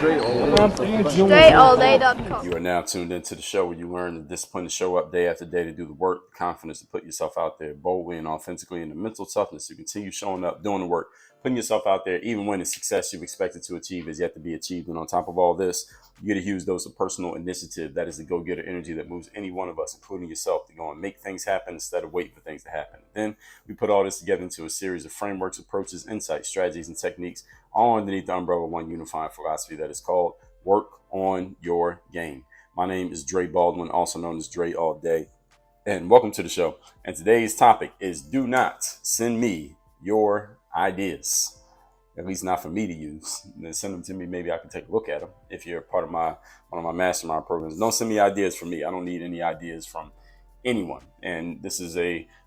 StrayAllDay.com. You are now tuned into the show where you learn the discipline to show up day after day, to do the work, the confidence to put yourself out there boldly and authentically, and the mental toughness to continue showing up, doing the work, putting yourself out there, even when the success you've expected to achieve is yet to be achieved. And on top of all this, you get a huge dose of personal initiative. That is the go-getter energy that moves any one of us, including yourself, to go and make things happen instead of waiting for things to happen. Then we put all this together into a series of frameworks, approaches, insights, strategies, and techniques, all underneath the umbrella of one unifying philosophy that is called work on your game. My name is Dre Baldwin, also known as Dre All Day, and welcome to the show. And today's topic is: do not send me your ideas. At least not for me to use. Then send them to me. Maybe I can take a look at them. If you're part of one of my mastermind programs, don't send me ideas from me. I don't need any ideas from anyone. And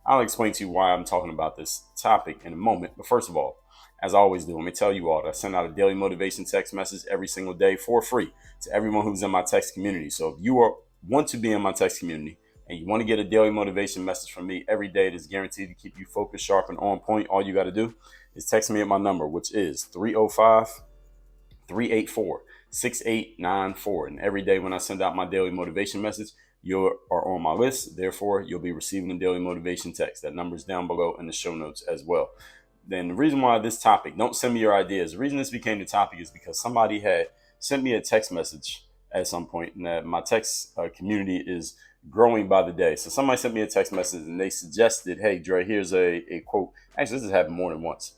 I'll explain to you why I'm talking about this topic in a moment. But first of all, as I always do, let me tell you all that I send out a daily motivation text message every single day for free to everyone who's in my text community. So if you want to be in my text community and you want to get a daily motivation message from me every day that is guaranteed to keep you focused, sharp, and on point, all you got to do is text me at my number, which is 305-384-6894. And every day when I send out my daily motivation message, you are on my list. Therefore, you'll be receiving a daily motivation text. That number is down below in the show notes as well. Then the reason why this topic, don't send me your ideas. The reason this became the topic is because somebody had sent me a text message at some point, and that my text community is growing by the day. So somebody sent me a text message and they suggested, hey, Dre, here's a quote. Actually, this has happened more than once.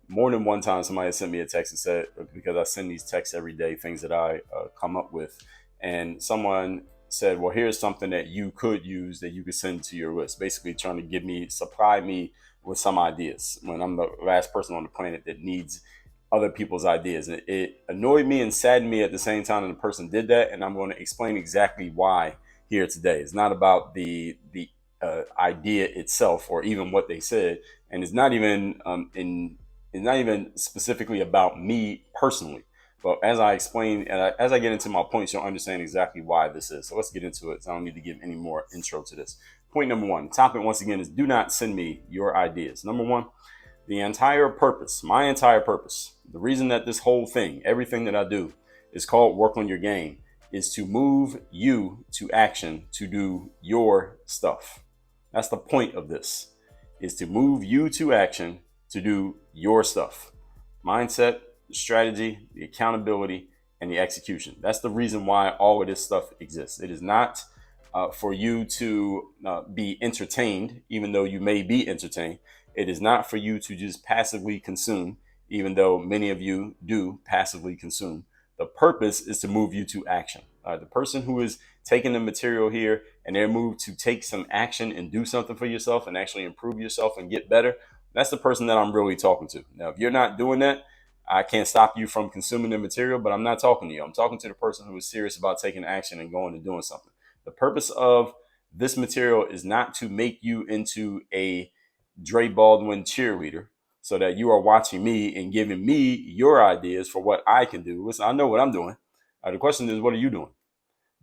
More than one time, somebody sent me a text and said, because I send these texts every day, things that I come up with. And someone said, well, here's something that you could use that you could send to your list. Basically trying to supply me with some ideas when I'm the last person on the planet that needs other people's ideas. And it annoyed me and saddened me at the same time that the person did that. And I'm going to explain exactly why here today. It's not about the idea itself or even what they said. And it's not even specifically about me personally. But as I explain, and as I get into my points, you'll understand exactly why this is. So let's get into it. So I don't need to give any more intro to this. Point number one, topic once again is: do not send me your ideas. Number one, my entire purpose, the reason that this whole thing, everything that I do is called work on your game, is to move you to action to do your stuff. That's the point of this, is to move you to action to do your stuff. Mindset, the strategy, the accountability, and the execution. That's the reason why all of this stuff exists. It is not for you to be entertained, even though you may be entertained. It is not for you to just passively consume, even though many of you do passively consume. The purpose is to move you to action. The person who is taking the material here and they're moved to take some action and do something for yourself and actually improve yourself and get better, that's the person that I'm really talking to. Now, if you're not doing that, I can't stop you from consuming the material, but I'm not talking to you. I'm talking to the person who is serious about taking action and going and doing something. The purpose of this material is not to make you into a Dre Baldwin cheerleader so that you are watching me and giving me your ideas for what I can do. Listen, I know what I'm doing. The question is, what are you doing?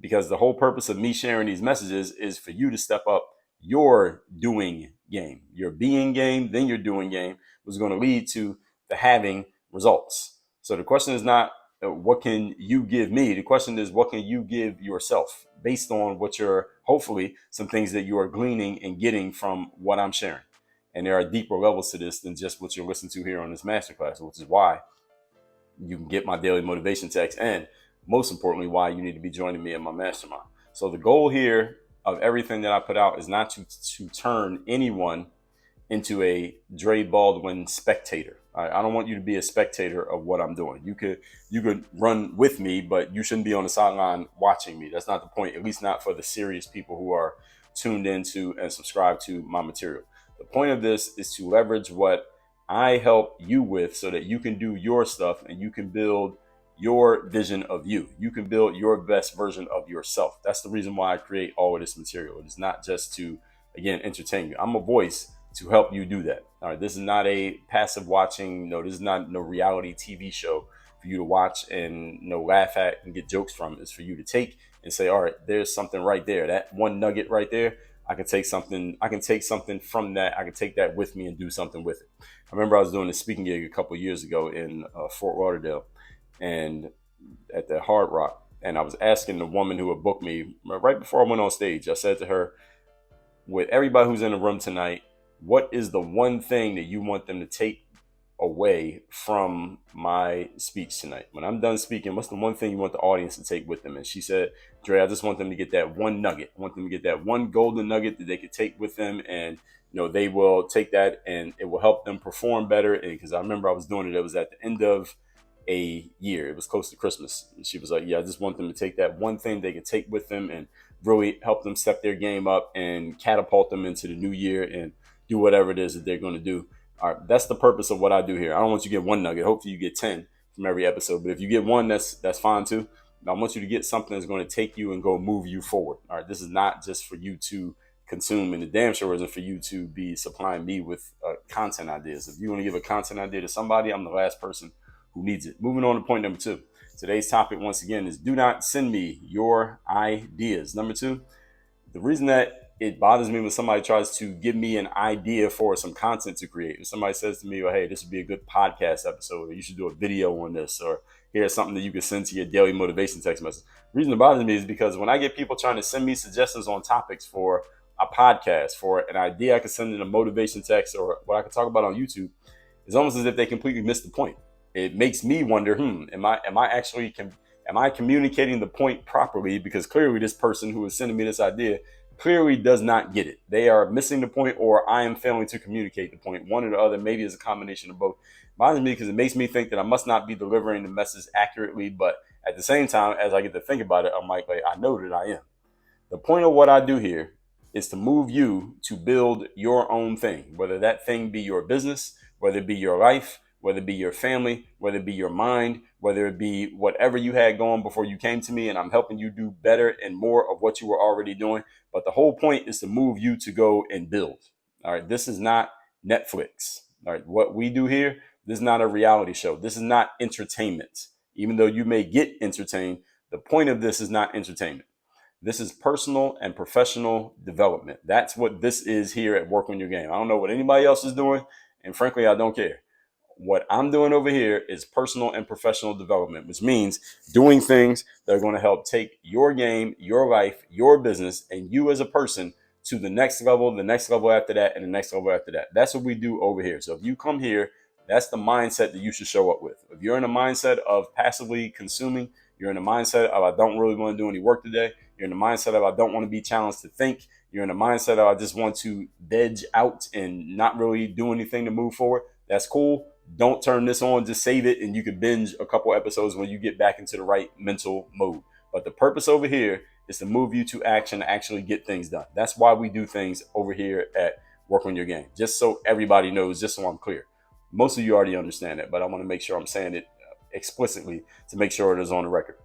Because the whole purpose of me sharing these messages is for you to step up your doing game, your being game, then your doing game, which is going to lead to the having results. So the question is not what can you give me? The question is, what can you give yourself based on what you're, hopefully, some things that you are gleaning and getting from what I'm sharing. And there are deeper levels to this than just what you're listening to here on this masterclass, which is why you can get my daily motivation text, and most importantly, why you need to be joining me in my mastermind. So the goal here of everything that I put out is not to turn anyone into a Dre Baldwin spectator. I don't want you to be a spectator of what I'm doing. You could run with me, but you shouldn't be on the sideline watching me. That's not the point, at least not for the serious people who are tuned into and subscribed to my material. The point of this is to leverage what I help you with so that you can do your stuff and you can build your vision of you. You can build your best version of yourself. That's the reason why I create all of this material. It is not just to, again, entertain you. I'm a voice to help you do that. All right. This is not a passive watching. No, this is not no reality TV show for you to watch and laugh at and get jokes from. It's for you to take and say, all right, there's something right there. That one nugget right there. I can take something from that. I can take that with me and do something with it. I remember I was doing a speaking gig a couple of years ago in Fort Lauderdale, and at the Hard Rock, and I was asking the woman who had booked me right before I went on stage. I said to her, with everybody who's in the room tonight, what is the one thing that you want them to take away from my speech tonight? When I'm done speaking, what's the one thing you want the audience to take with them? And she said, Dre, I just want them to get that one nugget. I want them to get that one golden nugget that they could take with them, and they will take that and it will help them perform better. And because I remember I was doing it was at the end of a year, it was close to Christmas, and she was like, yeah, I just want them to take that one thing they could take with them and really help them step their game up and catapult them into the new year and do whatever it is that they're going to do. All right, that's the purpose of what I do here. I don't want you to get one nugget. Hopefully you get 10 from every episode. But if you get one, that's fine too. I want you to get something that's going to take you and go move you forward. All right, this is not just for you to consume, and the damn sure isn't for you to be supplying me with content ideas. If you want to give a content idea to somebody, I'm the last person who needs it. Moving on to point number 2. Today's topic, once again, is do not send me your ideas. Number 2, the reason that it bothers me when somebody tries to give me an idea for some content to create. If somebody says to me, well, hey, this would be a good podcast episode, or you should do a video on this, or here's something that you can send to your daily motivation text message. The reason it bothers me is because when I get people trying to send me suggestions on topics for a podcast, for an idea I could send in a motivation text, or what I could talk about on YouTube, it's almost as if they completely missed the point. It makes me wonder, am I communicating the point properly? Because clearly this person who is sending me this idea clearly does not get it. They are missing the point, or I am failing to communicate the point. One or the other, maybe it's a combination of both. It bothers me because it makes me think that I must not be delivering the message accurately. But at the same time, as I get to think about it, I'm like, I know that I am. The point of what I do here is to move you to build your own thing, whether that thing be your business, whether it be your life, whether it be your family, whether it be your mind, whether it be whatever you had going before you came to me, and I'm helping you do better and more of what you were already doing. But the whole point is to move you to go and build. All right. This is not Netflix. All right. What we do here, this is not a reality show. This is not entertainment. Even though you may get entertained, the point of this is not entertainment. This is personal and professional development. That's what this is here at Work on Your Game. I don't know what anybody else is doing, and frankly, I don't care. What I'm doing over here is personal and professional development, which means doing things that are going to help take your game, your life, your business, and you as a person to the next level after that, and the next level after that. That's what we do over here. So if you come here, that's the mindset that you should show up with. If you're in a mindset of passively consuming, you're in a mindset of I don't really want to do any work today, you're in a mindset of I don't want to be challenged to think, you're in a mindset of I just want to veg out and not really do anything to move forward, that's cool. Don't turn this on, just save it, and you can binge a couple episodes when you get back into the right mental mode. But the purpose over here is to move you to action, to actually get things done. That's why we do things over here at Work on Your Game, just so everybody knows, just so I'm clear. Most of you already understand it, but I want to make sure I'm saying it explicitly to make sure it is on the record.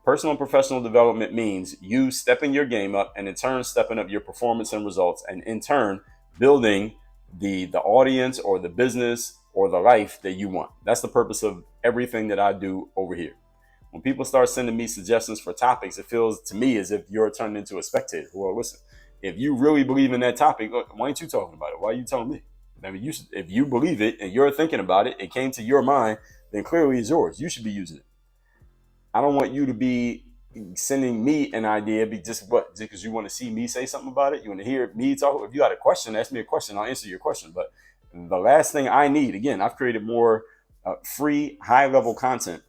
Personal and professional development means you stepping your game up, and in turn stepping up your performance and results, and in turn building the audience or the business or the life that you want. That's the purpose of everything that I do over here. When people start sending me suggestions for topics, it feels to me as if you're turning into a spectator. Well, listen, if you really believe in that topic, why aren't you talking about it? Why are you telling me? I mean, if you believe it and you're thinking about it, it came to your mind, then clearly it's yours. You should be using it. I don't want you to be sending me an idea just because you want to see me say something about it. You want to hear me talk. If you got a question, ask me a question. I'll answer your question. But the last thing I need, again, I've created more free, high-level content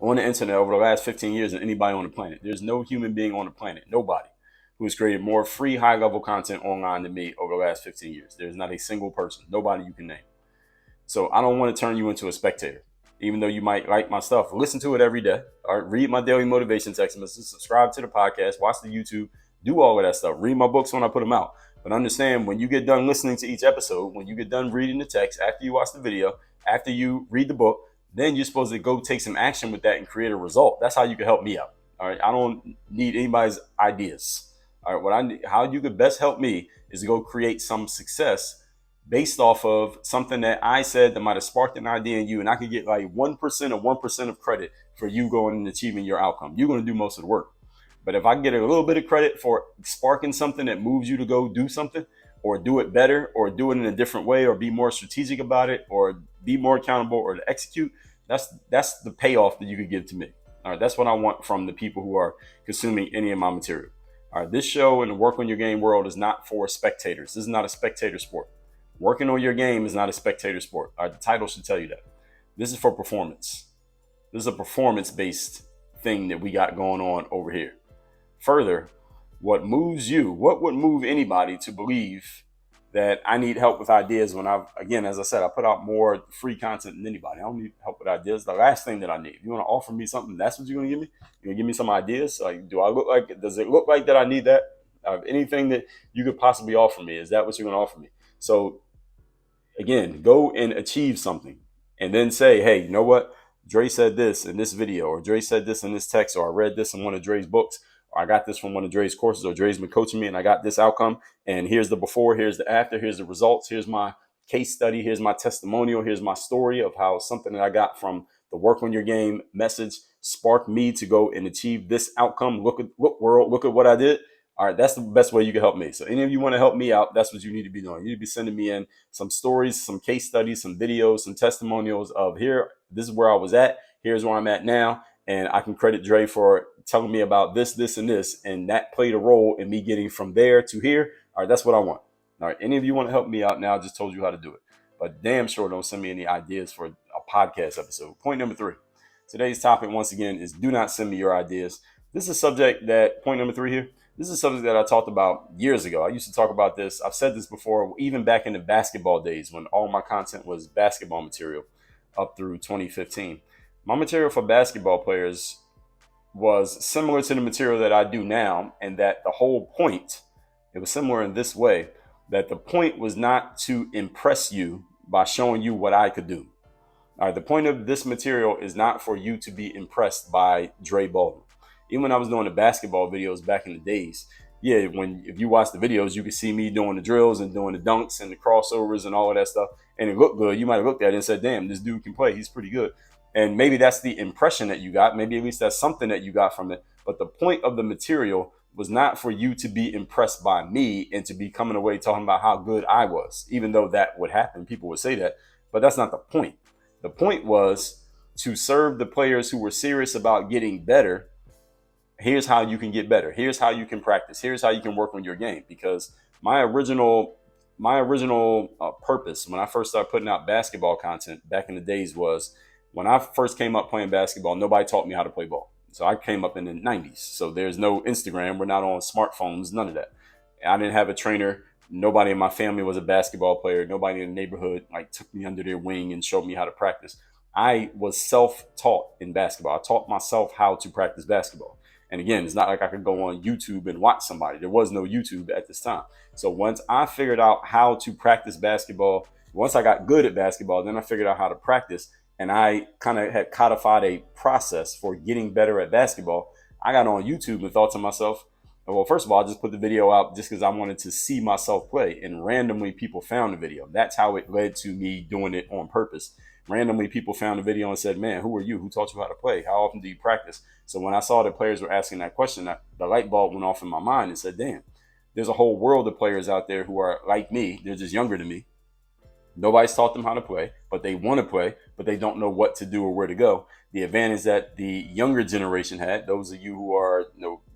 on the internet over the last 15 years than anybody on the planet. There's no human being on the planet, nobody, who has created more free, high-level content online than me over the last 15 years. There's not a single person, nobody you can name. So I don't want to turn you into a spectator. Even though you might like my stuff, listen to it every day. All right, read my daily motivation text messages, subscribe to the podcast, watch the YouTube, do all of that stuff. Read my books when I put them out. But understand, when you get done listening to each episode, when you get done reading the text, after you watch the video, after you read the book, then you're supposed to go take some action with that and create a result. That's how you can help me out. All right, I don't need anybody's ideas. All right, how you could best help me is to go create some success based off of something that I said that might have sparked an idea in you, and I could get like 1% or 1% of credit for you going and achieving your outcome. You're going to do most of the work. But if I get a little bit of credit for sparking something that moves you to go do something, or do it better, or do it in a different way, or be more strategic about it, or be more accountable, or to execute, that's the payoff that you could give to me. All right, that's what I want from the people who are consuming any of my material. All right, this show and the work on your game world is not for spectators. This is not a spectator sport. Working on your game is not a spectator sport. All right, the title should tell you that. This is for performance. This is a performance-based thing that we got going on over here. Further, what moves you? What would move anybody to believe that I need help with ideas when again, as I said, I put out more free content than anybody. I don't need help with ideas. The last thing that I need. If you want to offer me something, that's what you're going to give me? You're going to give me some ideas? Like, does it look like that I need that? Anything that you could possibly offer me, is that what you're going to offer me? So again, go and achieve something and then say, hey, you know what? Dre said this in this video, or Dre said this in this text, or I read this in one of Dre's books, or I got this from one of Dre's courses, or Dre's been coaching me and I got this outcome. And here's the before, here's the after, here's the results, here's my case study, here's my testimonial, here's my story of how something that I got from the work on your game message sparked me to go and achieve this outcome. Look world, look at what I did. All right, that's the best way you can help me. So any of you want to help me out, that's what you need to be doing. You need to be sending me in some stories, some case studies, some videos, some testimonials of here, this is where I was at, here's where I'm at now. And I can credit Dre for telling me about this, this, and this. And that played a role in me getting from there to here. All right, that's what I want. All right, any of you want to help me out now, I just told you how to do it. But damn sure don't send me any ideas for a podcast episode. Point number 3. Today's topic, once again, is do not send me your ideas. This is a subject that, point number 3 here, this is a subject that I talked about years ago. I used to talk about this. I've said this before, even back in the basketball days when all my content was basketball material up through 2015. My material for basketball players was similar to the material that I do now, and that the whole point, it was similar in this way, that the point was not to impress you by showing you what I could do. All right, the point of this material is not for you to be impressed by Dre Baldwin. Even when I was doing the basketball videos back in the days, yeah, if you watch the videos, you can see me doing the drills and doing the dunks and the crossovers and all of that stuff, and it looked good. You might have looked at it and said, damn, this dude can play. He's pretty good. And maybe that's the impression that you got. Maybe at least that's something that you got from it. But the point of the material was not for you to be impressed by me and to be coming away talking about how good I was, even though that would happen. People would say that, but that's not the point. The point was to serve the players who were serious about getting better. Here's how you can get better. Here's how you can practice. Here's how you can work on your game. Because my original purpose when I first started putting out basketball content back in the days was, when I first came up playing basketball, nobody taught me how to play ball. So I came up in the 90s. So there's no Instagram. We're not on smartphones, none of that. I didn't have a trainer. Nobody in my family was a basketball player. Nobody in the neighborhood took me under their wing and showed me how to practice. I was self-taught in basketball. I taught myself how to practice basketball. And again, it's not like I could go on YouTube and watch somebody. There was no YouTube at this time. So once I figured out how to practice basketball, once I got good at basketball, then I figured out how to practice. And I kind of had codified a process for getting better at basketball. I got on YouTube and thought to myself, well, first of all, I just put the video out just because I wanted to see myself play. And randomly people found the video. That's how it led to me doing it on purpose. Randomly people found the video and said, man, who are you? Who taught you how to play? How often do you practice? So when I saw that players were asking that question, the light bulb went off in my mind and said, damn, there's a whole world of players out there who are like me. They're just younger than me. Nobody's taught them how to play, but they want to play, but they don't know what to do or where to go. The advantage that the younger generation had, those of you who are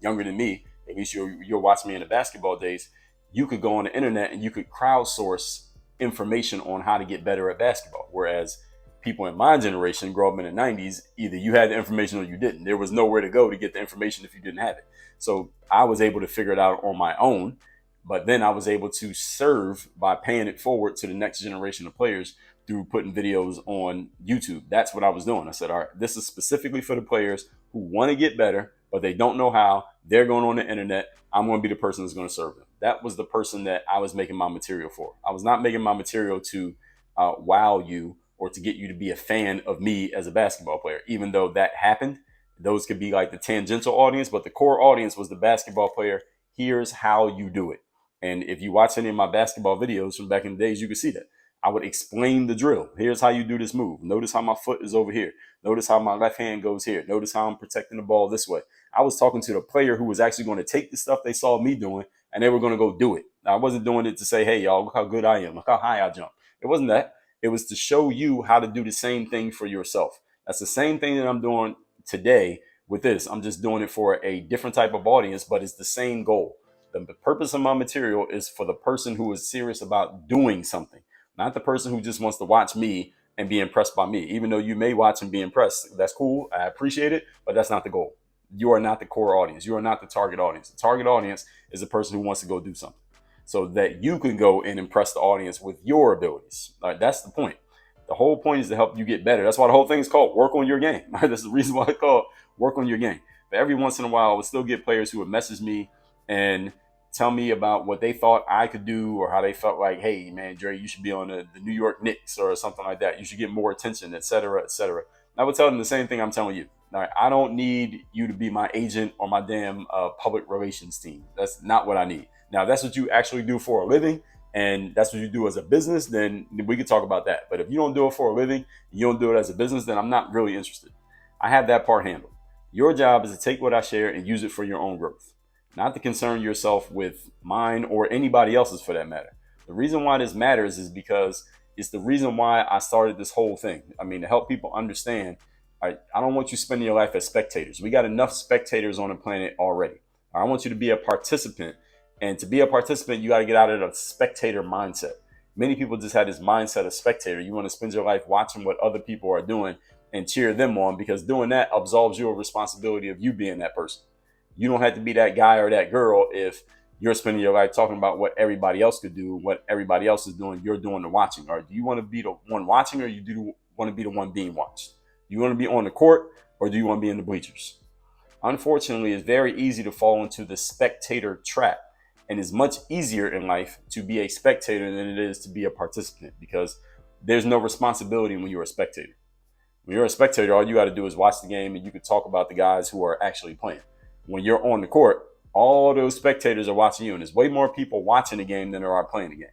younger than me, at least you're watching me in the basketball days, you could go on the internet and you could crowdsource information on how to get better at basketball. Whereas people in my generation grow up in the 90s, either you had the information or you didn't. There was nowhere to go to get the information if you didn't have it. So I was able to figure it out on my own. But then I was able to serve by paying it forward to the next generation of players through putting videos on YouTube. That's what I was doing. I said, all right, this is specifically for the players who want to get better, but they don't know how. They're going on the internet. I'm going to be the person that's going to serve them. That was the person that I was making my material for. I was not making my material to wow you or to get you to be a fan of me as a basketball player, even though that happened. Those could be like the tangential audience, but the core audience was the basketball player. Here's how you do it. And if you watch any of my basketball videos from back in the days, you can see that. I would explain the drill. Here's how you do this move. Notice how my foot is over here. Notice how my left hand goes here. Notice how I'm protecting the ball this way. I was talking to the player who was actually going to take the stuff they saw me doing, and they were going to go do it. I wasn't doing it to say, hey, y'all, look how good I am. Look how high I jump. It wasn't that. It was to show you how to do the same thing for yourself. That's the same thing that I'm doing today with this. I'm just doing it for a different type of audience, but it's the same goal. The purpose of my material is for the person who is serious about doing something, not the person who just wants to watch me and be impressed by me. Even though you may watch and be impressed, that's cool. I appreciate it, but that's not the goal. You are not the core audience. You are not the target audience. The target audience is the person who wants to go do something so that you can go and impress the audience with your abilities. All right, that's the point. The whole point is to help you get better. That's why the whole thing is called work on your game. Right? That's the reason why it's called work on your game. But every once in a while, I would still get players who would message me and tell me about what they thought I could do or how they felt like, hey, man, Dre, you should be on the New York Knicks or something like that. You should get more attention, et cetera, et cetera. I would tell them the same thing I'm telling you. All right, I don't need you to be my agent or my damn public relations team. That's not what I need. Now, if that's what you actually do for a living and that's what you do as a business, then we could talk about that. But if you don't do it for a living, you don't do it as a business, then I'm not really interested. I have that part handled. Your job is to take what I share and use it for your own growth, not to concern yourself with mine or anybody else's for that matter. The reason why this matters is because it's the reason why I started this whole thing. I mean, to help people understand, I don't want you spending your life as spectators. We got enough spectators on the planet already. I want you to be a participant. And to be a participant, you got to get out of the spectator mindset. Many people just had this mindset of spectator. You want to spend your life watching what other people are doing and cheer them on, because doing that absolves you of responsibility of you being that person. You don't have to be that guy or that girl if you're spending your life talking about what everybody else could do, what everybody else is doing, you're doing the watching. Or do you want to be the one watching, or you do want to be the one being watched? Do you want to be on the court, or do you want to be in the bleachers? Unfortunately, it's very easy to fall into the spectator trap. And it's much easier in life to be a spectator than it is to be a participant, because there's no responsibility when you're a spectator. When you're a spectator, all you got to do is watch the game and you can talk about the guys who are actually playing. When you're on the court, all those spectators are watching you, and there's way more people watching the game than there are playing the game.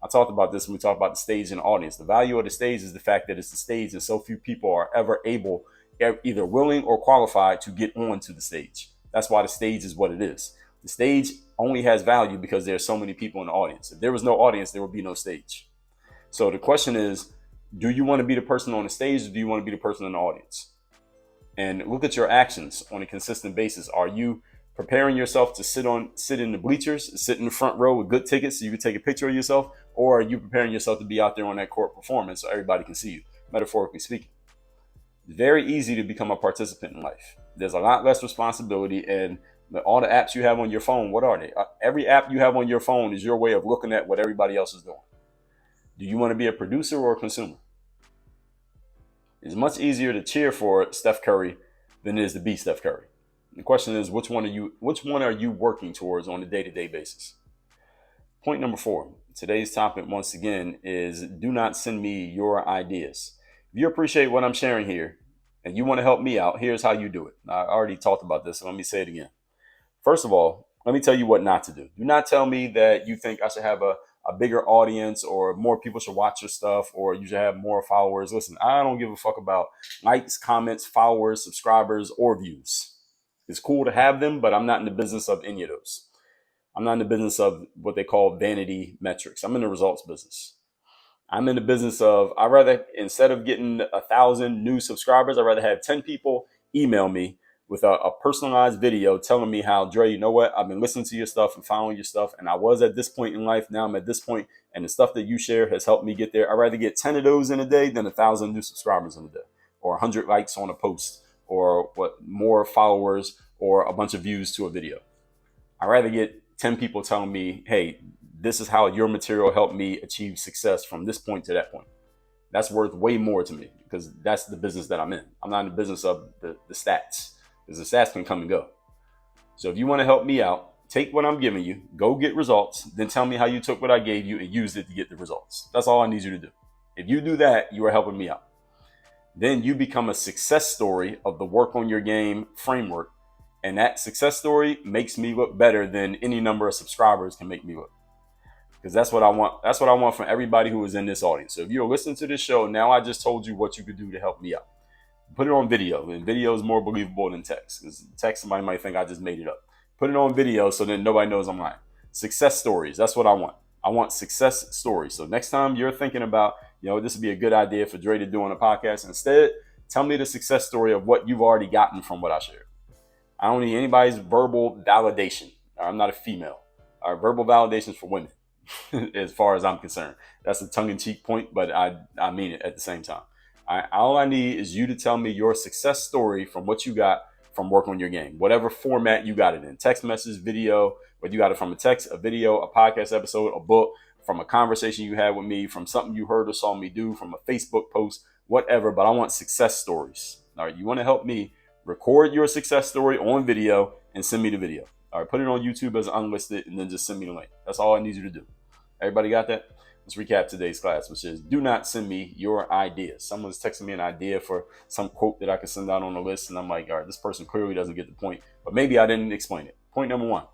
I talked about this when we talked about the stage and the audience. The value of the stage is the fact that it's the stage, and so few people are ever able, either willing or qualified, to get onto the stage. That's why the stage is what it is. The stage only has value because there's so many people in the audience. If there was no audience, there would be no stage. So the question is, do you want to be the person on the stage, or do you want to be the person in the audience? And look at your actions on a consistent basis. Are you preparing yourself to sit in the bleachers, sit in the front row with good tickets so you can take a picture of yourself? Or are you preparing yourself to be out there on that court performance so everybody can see you, metaphorically speaking? It's very easy to become a participant in life. There's a lot less responsibility, and all the apps you have on your phone, what are they? Every app you have on your phone is your way of looking at what everybody else is doing. Do you want to be a producer or a consumer? It's much easier to cheer for Steph Curry than it is to be Steph Curry. The question is, which one are you working towards on a day-to-day basis? Point number 4. Today's topic, once again, is do not send me your ideas. If you appreciate what I'm sharing here and you want to help me out, here's how you do it. I already talked about this, so let me say it again. First of all, let me tell you what not to do. Do not tell me that you think I should have a bigger audience, or more people should watch your stuff, or you should have more followers. Listen, I don't give a fuck about likes, comments, followers, subscribers, or views. It's cool to have them, but I'm not in the business of any of those. I'm not in the business of what they call vanity metrics. I'm in the results business. I'm in the business of, I'd rather, instead of getting 1,000 new subscribers, I'd rather have 10 people email me with a personalized video telling me how, Dre, you know what? I've been listening to your stuff and following your stuff, and I was at this point in life. Now I'm at this point, and the stuff that you share has helped me get there. I'd rather get 10 of those in a day than 1,000 new subscribers in a day, or 100 likes on a post, or more followers, or a bunch of views to a video. I'd rather get 10 people telling me, hey, this is how your material helped me achieve success from this point to that point. That's worth way more to me, because that's the business that I'm in. I'm not in the business of the stats, because the stats can come and go. So if you want to help me out, take what I'm giving you, go get results, then tell me how you took what I gave you and used it to get the results. That's all I need you to do. If you do that, you are helping me out. Then you become a success story of the work on your game framework. And that success story makes me look better than any number of subscribers can make me look. Because that's what I want. That's what I want from everybody who is in this audience. So if you're listening to this show, now I just told you what you could do to help me out. Put it on video, and video is more believable than text. Because text, somebody might think I just made it up. Put it on video so then nobody knows I'm lying. Success stories. That's what I want. I want success stories. So next time you're thinking about, this would be a good idea for Dre to do on a podcast, instead, tell me the success story of what you've already gotten from what I shared. I don't need anybody's verbal validation. I'm not a female. Verbal validation is for women, as far as I'm concerned. That's a tongue-in-cheek point, but I mean it at the same time. All I need is you to tell me your success story from what you got from work on your game, whatever format you got it in, text message, video, whether you got it from a text, a video, a podcast episode, a book, from a conversation you had with me, from something you heard or saw me do, from a Facebook post, whatever. But I want success stories. All right, you want to help me record your success story on video and send me the video. All right, put it on YouTube as unlisted and then just send me the link. That's all I need you to do. Everybody got that? Let's recap today's class, which is do not send me your ideas. Someone's texting me an idea for some quote that I could send out on the list, and I'm like, all right, this person clearly doesn't get the point, but maybe I didn't explain it. Point number one.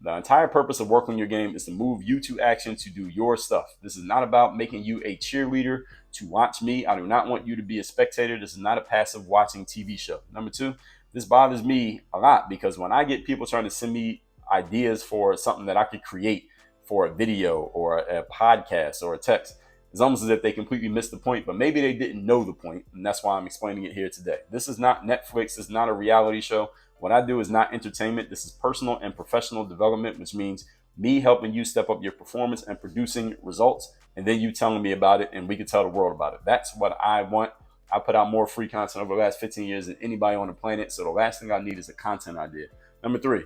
The entire purpose of work on your game is to move you to action to do your stuff. This is not about making you a cheerleader to watch me. I do not want you to be a spectator. This is not a passive watching TV show. Number two, this bothers me a lot because when I get people trying to send me ideas for something that I could create for a video or a podcast or a text, it's almost as if they completely missed the point, but maybe they didn't know the point, and that's why I'm explaining it here today. This is not Netflix. It's not a reality show. What I do is not entertainment. This is personal and professional development, which means me helping you step up your performance and producing results, and then you telling me about it, and we can tell the world about it. That's what I want. I put out more free content over the last 15 years than anybody on the planet, so the last thing I need is a content idea. Number three,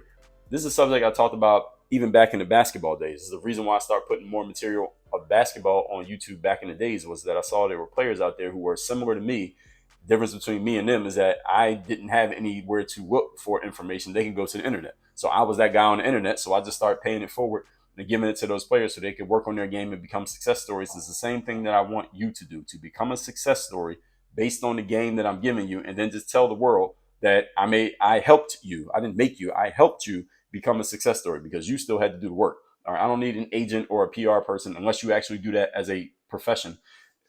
this is a subject I talked about even back in the basketball days. This is the reason why I started putting more material of basketball on YouTube back in the days, was that I saw there were players out there who were similar to me. The difference between me and them is that I didn't have anywhere to look for information. They can go to the internet. So I was that guy on the internet. So I just started paying it forward and giving it to those players so they could work on their game and become success stories. It's the same thing that I want you to do, to become a success story based on the game that I'm giving you, and then just tell the world that I helped you. I didn't make you. I helped you become a success story because you still had to do the work. All right, I don't need an agent or a PR person unless you actually do that as a profession.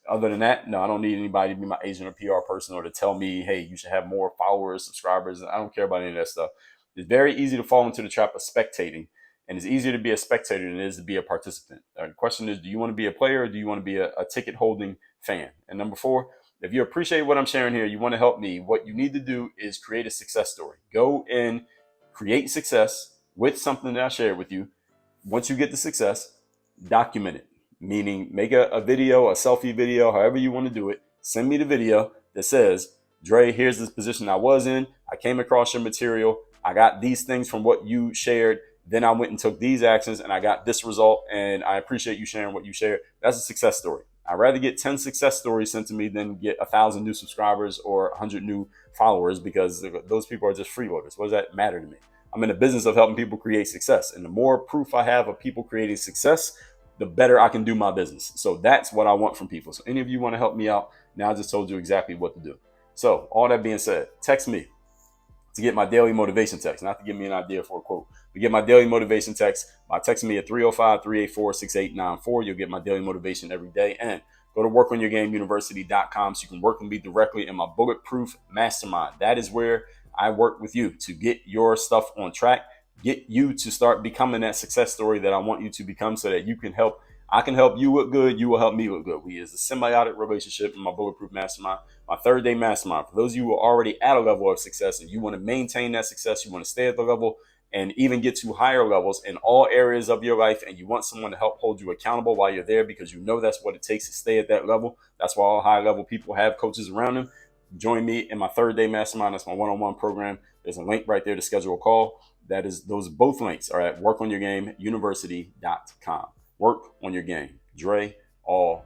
Other than that, no, I don't need anybody to be my agent or PR person or to tell me, hey, you should have more followers, subscribers. I don't care about any of that stuff. It's very easy to fall into the trap of spectating, and it's easier to be a spectator than it is to be a participant. The question is, do you want to be a player or do you want to be a ticket holding fan? And number four, if you appreciate what I'm sharing here, you want to help me, what you need to do is create a success story. Go and create success with something that I shared with you. Once you get the success, document it. Meaning make a video, a selfie video, however you want to do it. Send me the video that says, Dre, here's this position I was in. I came across your material. I got these things from what you shared. Then I went and took these actions and I got this result. And I appreciate you sharing what you shared. That's a success story. I'd rather get 10 success stories sent to me than get 1,000 new subscribers or 100 new followers, because those people are just freeloaders. What does that matter to me? I'm in the business of helping people create success. And the more proof I have of people creating success, the better I can do my business. So that's what I want from people. So any of you want to help me out, now I just told you exactly what to do. So all that being said, text me to get my daily motivation text, not to give me an idea for a quote, but get my daily motivation text by texting me at 305-384-6894. You'll get my daily motivation every day. And go to workonyourgameuniversity.com so you can work with me directly in my Bulletproof Mastermind. That is where I work with you to get your stuff on track, get you to start becoming that success story that I want you to become, so that you can help. I can help you look good. You will help me look good. We is a symbiotic relationship in my Bulletproof Mastermind, my 3rd day mastermind. For those of you who are already at a level of success and you want to maintain that success, you want to stay at the level and even get to higher levels in all areas of your life, and you want someone to help hold you accountable while you're there, because you know that's what it takes to stay at that level. That's why all high level people have coaches around them. Join me in my 3rd day mastermind. That's my one-on-one program. There's a link right there to schedule a call. Those both links are at workonyourgameuniversity.com. Work on your game. Dre, all